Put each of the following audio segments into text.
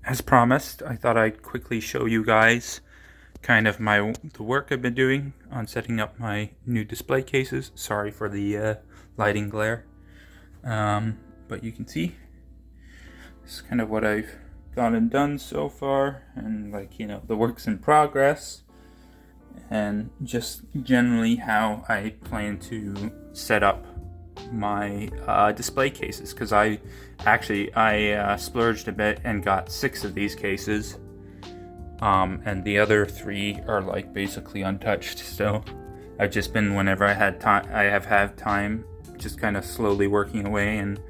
As promised, I thought I'd quickly show you guys kind of the work I've been doing on setting up my new display cases. Sorry for the lighting glare, but you can see this is kind of what I've gotten done so far, and the work's in progress, and just generally how I plan to set up my display cases, because I splurged a bit and got 6 of these cases, and the other 3 are basically untouched. So I've just been, whenever I have had time, just kind of slowly working away and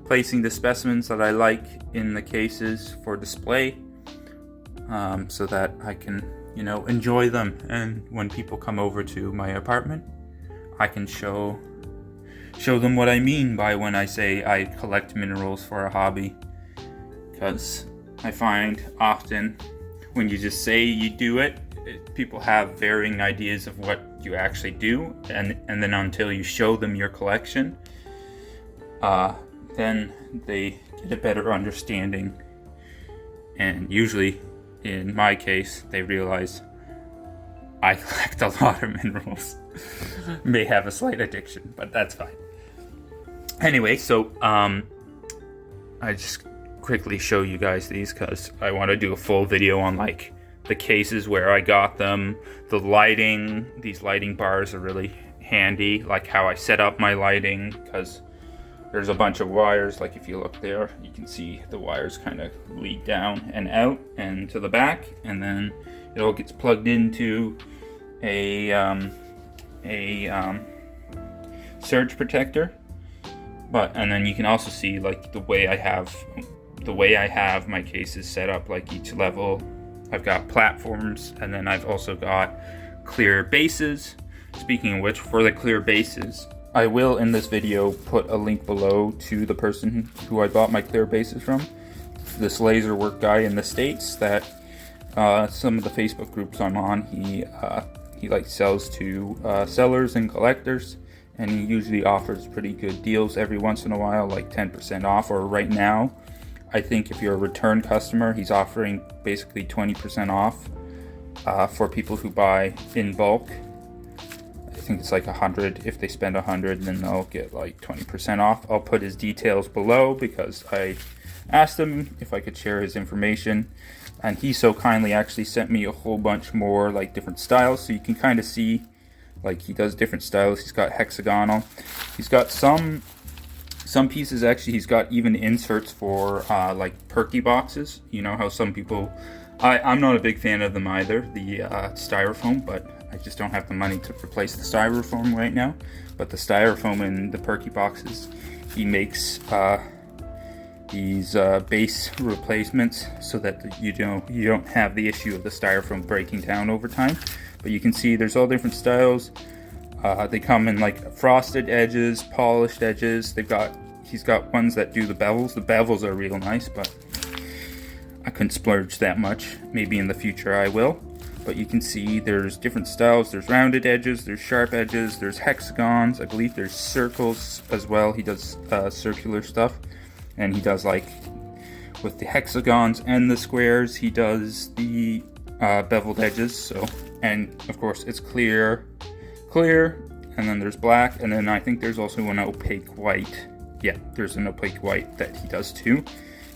placing the specimens that I like in the cases for display, so that I can enjoy them, and when people come over to my apartment, I can show them what I mean by when I say I collect minerals for a hobby. Because I find often when you just say you do it, people have varying ideas of what you actually do, and then until you show them your collection, then they get a better understanding, and usually in my case they realize I collect a lot of minerals. May have a slight addiction, but that's fine. Anyway, so I just quickly show you guys these because I want to do a full video on the cases, where I got them, the lighting. These lighting bars are really handy, how I set up my lighting, because there's a bunch of wires. If you look there, you can see the wires kind of lead down and out and to the back, and then it all gets plugged into a surge protector. And then you can also see the way I have my cases set up. Each level, I've got platforms, and then I've also got clear bases. Speaking of which, for the clear bases, I will in this video put a link below to the person who I bought my clear bases from. This laser work guy in the States that some of the Facebook groups I'm on, he sells to sellers and collectors. And he usually offers pretty good deals every once in a while, 10% off. Or right now, I think if you're a return customer, he's offering basically 20% off for people who buy in bulk. I think it's 100. If they spend 100, then they'll get 20% off. I'll put his details below because I asked him if I could share his information. And he so kindly actually sent me a whole bunch more different styles, so you can kind of see. He does different styles. He's got hexagonal. He's got some pieces, actually, he's got even inserts for perky boxes. You know how some people, I'm not a big fan of them either, the styrofoam, but I just don't have the money to replace the styrofoam right now. But the styrofoam in the perky boxes, he makes these base replacements so that you don't have the issue of the styrofoam breaking down over time. But you can see there's all different styles. They come in frosted edges, polished edges. He's got ones that do the bevels. The bevels are real nice, but I couldn't splurge that much. Maybe in the future I will. But you can see there's different styles. There's rounded edges, there's sharp edges, there's hexagons. I believe there's circles as well. He does circular stuff. And he does with the hexagons and the squares, he does the beveled edges. So, and of course it's clear, and then there's black, and then I think there's also an opaque white. Yeah, there's an opaque white that he does too.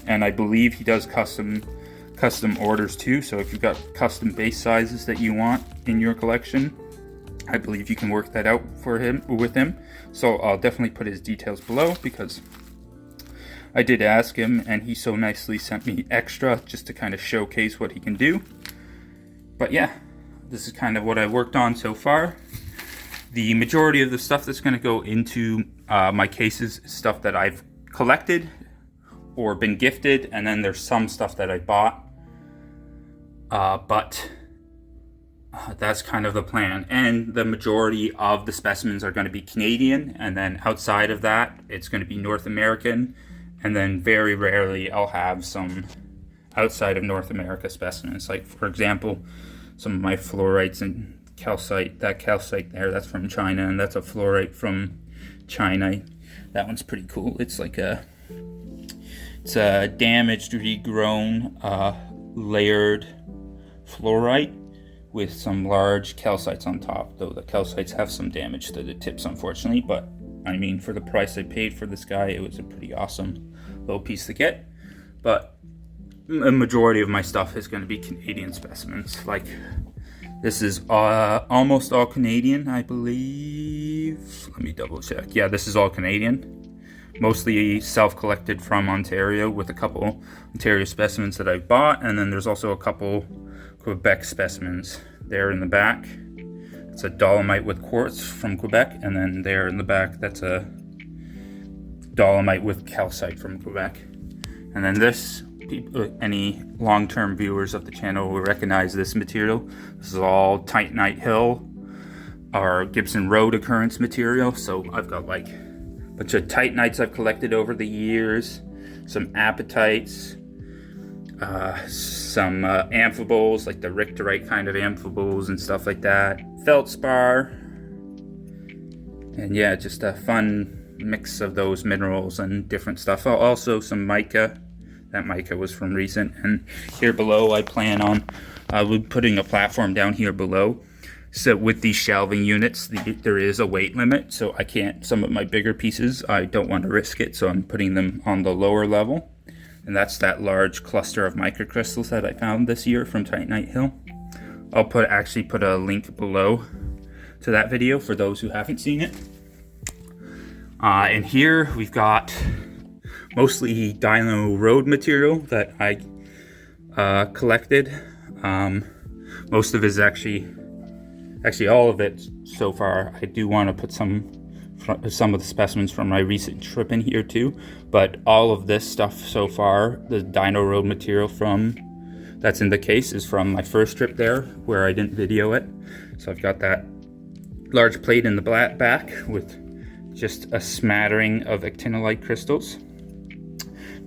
And I believe he does custom orders too. So if you've got custom base sizes that you want in your collection, I believe you can work that out with him. So I'll definitely put his details below, because I did ask him, and he so nicely sent me extra just to kind of showcase what he can do. But yeah, this is kind of what I worked on so far. The majority of the stuff that's going to go into my cases is stuff that I've collected or been gifted, and then there's some stuff that I bought. But that's kind of the plan. And the majority of the specimens are going to be Canadian, and then outside of that, it's going to be North American. And then very rarely I'll have some outside of North America specimens. For example, some of my fluorites and calcite. That calcite there, that's from China, and that's a fluorite from China. That one's pretty cool. It's It's a damaged, regrown, layered fluorite with some large calcites on top, though the calcites have some damage to the tips, unfortunately. But I mean, for the price I paid for this guy, it was a pretty awesome little piece to get. But a majority of my stuff is going to be Canadian specimens. Like, this is almost all Canadian, I believe. Let me double check. Yeah, this is all Canadian. Mostly self-collected from Ontario, with a couple Ontario specimens that I bought, and then there's also a couple Quebec specimens there in the back. It's a dolomite with quartz from Quebec, and then there in the back, that's a dolomite with calcite from Quebec. And then this, any long-term viewers of the channel will recognize this material. This is all Titanite Hill or Gibson Road occurrence material. So I've got like a bunch of Titanites I've collected over the years, some apatites, some amphiboles, like the Richterite kind of amphiboles and stuff like that, feldspar, and yeah, just a fun mix of those minerals and different stuff. Also some mica. That mica was from recent. And here below, I plan on putting a platform down here below. So with these shelving units, there is a weight limit, so I can't, some of my bigger pieces, I don't want to risk it, so I'm putting them on the lower level. And that's that large cluster of microcrystals that I found this year from Titanite Hill. I'll actually put a link below to that video for those who haven't seen it. And here we've got mostly Dino Road material that I collected. Most of it is actually all of it so far. I do want to put some of the specimens from my recent trip in here too, but all of this stuff so far, the Dino Road material that's in the case, is from my first trip there where I didn't video it. So I've got that large plate in the back with just a smattering of actinolite crystals.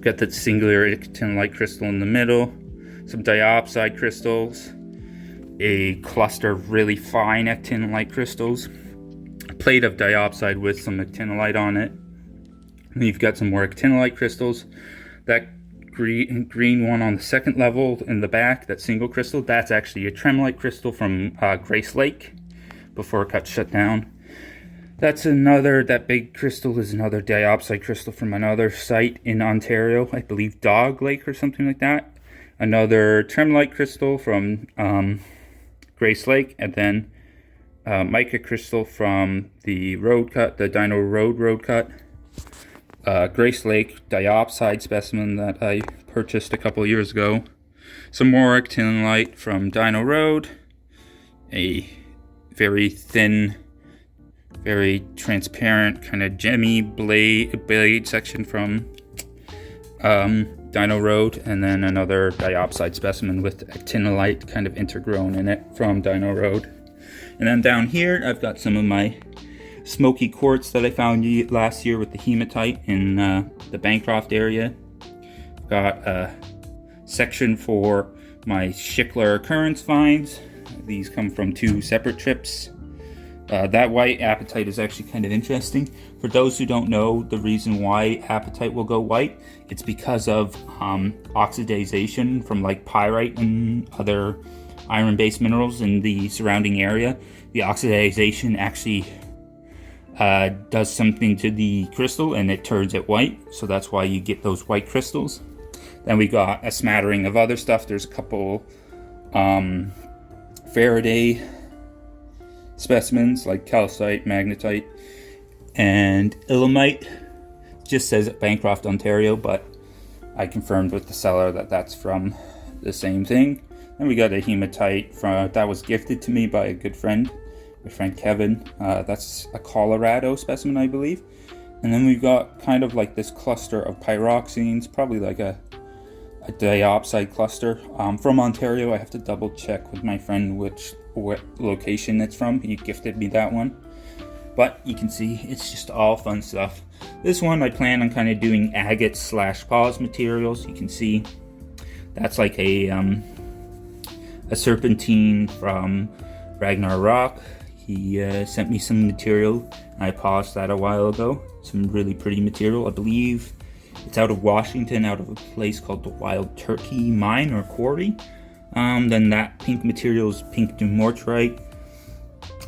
Got that singular actinolite crystal in the middle, some diopside crystals, a cluster of really fine actinolite crystals, a plate of diopside with some actinolite on it. And you've got some more actinolite crystals. That green one on the second level in the back, that single crystal, that's actually a tremolite crystal from Grace Lake before it got shut down. That big crystal is another diopside crystal from another site in Ontario, I believe Dog Lake or something like that. Another tremolite crystal from Grace Lake, and then mica crystal from the road cut, the Dino Road cut. Grace Lake diopside specimen that I purchased a couple years ago. Some more actinolite from Dino Road. A very thin, very transparent, kind of gemmy blade section from Dino Road, and then another diopside specimen with actinolite kind of intergrown in it from Dino Road. And then down here, I've got some of my smoky quartz that I found last year with the hematite in the Bancroft area. I've got a section for my Schickler occurrence finds. These come from 2 separate trips. That white apatite is actually kind of interesting. For those who don't know the reason why apatite will go white, it's because of oxidization from like pyrite and other iron-based minerals in the surrounding area. The oxidization actually does something to the crystal and it turns it white, so that's why you get those white crystals. Then we got a smattering of other stuff. There's a couple Faraday specimens like calcite, magnetite, and ilmenite. Just says Bancroft, Ontario, but I confirmed with the seller that that's from the same thing. Then we got a hematite that was gifted to me by a good friend, my friend Kevin. That's a Colorado specimen, I believe. And then we've got kind of like this cluster of pyroxenes, probably like a diopside cluster from Ontario. I have to double check with my friend what location it's from. He gifted me that one, but you can see it's just all fun stuff. This one I plan on kind of doing agate / pause materials. You can see that's like a serpentine from Ragnar Rock. He sent me some material and I paused that a while ago. Some really pretty material. I believe It's out of Washington, out of a place called the Wild Turkey Mine or Quarry. Then that pink material is pink dumortierite.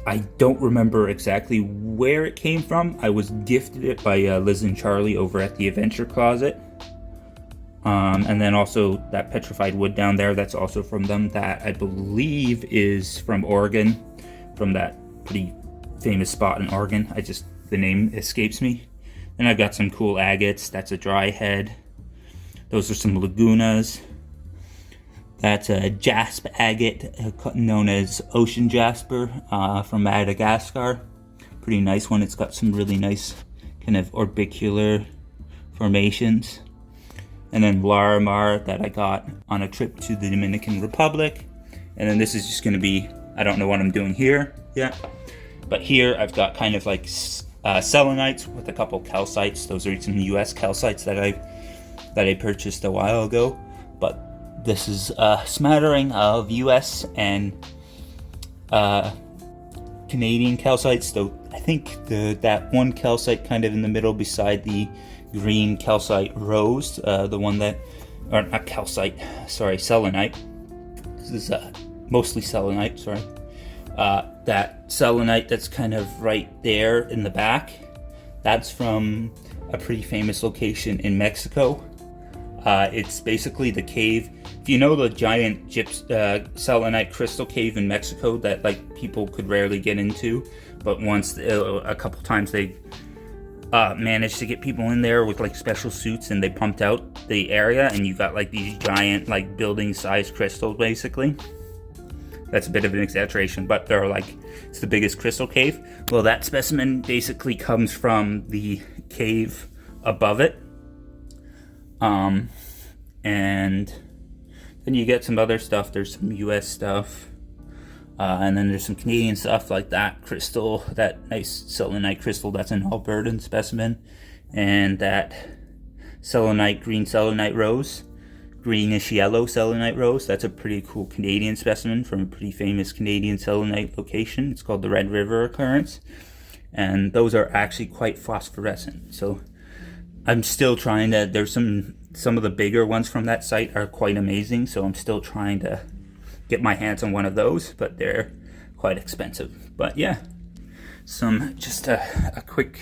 I don't remember exactly where it came from. I was gifted it by Liz and Charlie over at the Adventure Closet. And then also that petrified wood down there, that's also from them. That I believe is from Oregon, from that pretty famous spot in Oregon. The name escapes me. Then I've got some cool agates. That's a dry head. Those are some lagunas. That's a jasp agate, known as ocean jasper, from Madagascar. Pretty nice one. It's got some really nice kind of orbicular formations. And then Larimar that I got on a trip to the Dominican Republic. And then this is just going to be, I don't know what I'm doing here yet, but here I've got kind of like selenites with a couple calcites. Those are some US calcites that I purchased a while ago. But this is a smattering of US and Canadian calcites. Though I think that one calcite kind of in the middle beside the green calcite rose, the one that, or not calcite, sorry, selenite. This is mostly selenite, sorry. That selenite that's kind of right there in the back, that's from a pretty famous location in Mexico. It's basically the cave. If you know the giant selenite crystal cave in Mexico that like people could rarely get into, but once a couple times they managed to get people in there with like special suits, and they pumped out the area, and you got like these giant like building-sized crystals basically. That's a bit of an exaggeration, but they're like, it's the biggest crystal cave. Well, that specimen basically comes from the cave above it. And then you get some other stuff. There's some US stuff. And then there's some Canadian stuff like that crystal, that nice selenite crystal that's an Albertan specimen. And that selenite, green selenite rose. Greenish yellow selenite rose. That's a pretty cool Canadian specimen from a pretty famous Canadian selenite location. It's called the Red River Occurrence, and those are actually quite phosphorescent. So I'm still trying to, there's some of the bigger ones from that site are quite amazing, so I'm still trying to get my hands on one of those, but they're quite expensive. But yeah, just a quick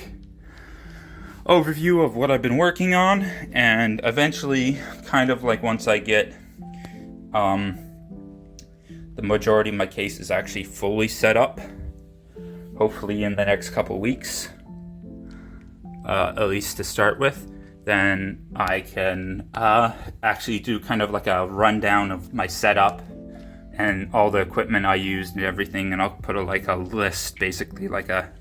overview of what I've been working on, and eventually, kind of like once I get the majority of my case is actually fully set up, hopefully in the next couple weeks, at least to start with, then I can actually do kind of like a rundown of my setup and all the equipment I used and everything, and I'll put a list, basically like a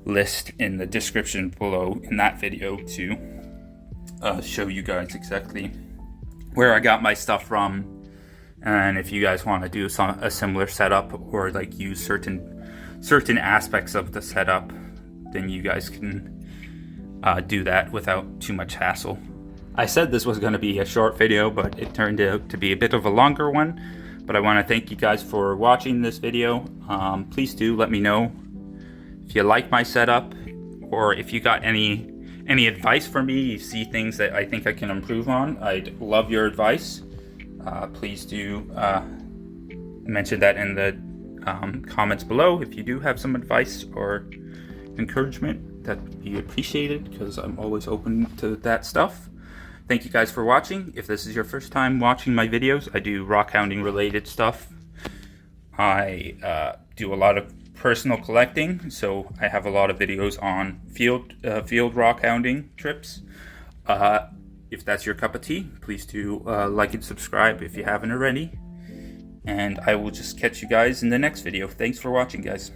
list in the description below in that video to show you guys exactly where I got my stuff from, and if you guys want to do a similar setup or like use certain aspects of the setup, then you guys can do that without too much hassle. I said this was going to be a short video, but it turned out to be a bit of a longer one. But I want to thank you guys for watching this video. Please do let me know if you like my setup, or if you got any advice for me, you see things that I think I can improve on. I'd love your advice. Please do mention that in the comments below. If you do have some advice or encouragement, that would be appreciated, because I'm always open to that stuff. Thank you guys for watching. If this is your first time watching my videos, I do rockhounding related stuff. I do a lot of personal collecting, so I have a lot of videos on field rockhounding trips. If that's your cup of tea, please do like and subscribe if you haven't already. And I will just catch you guys in the next video. Thanks for watching, guys.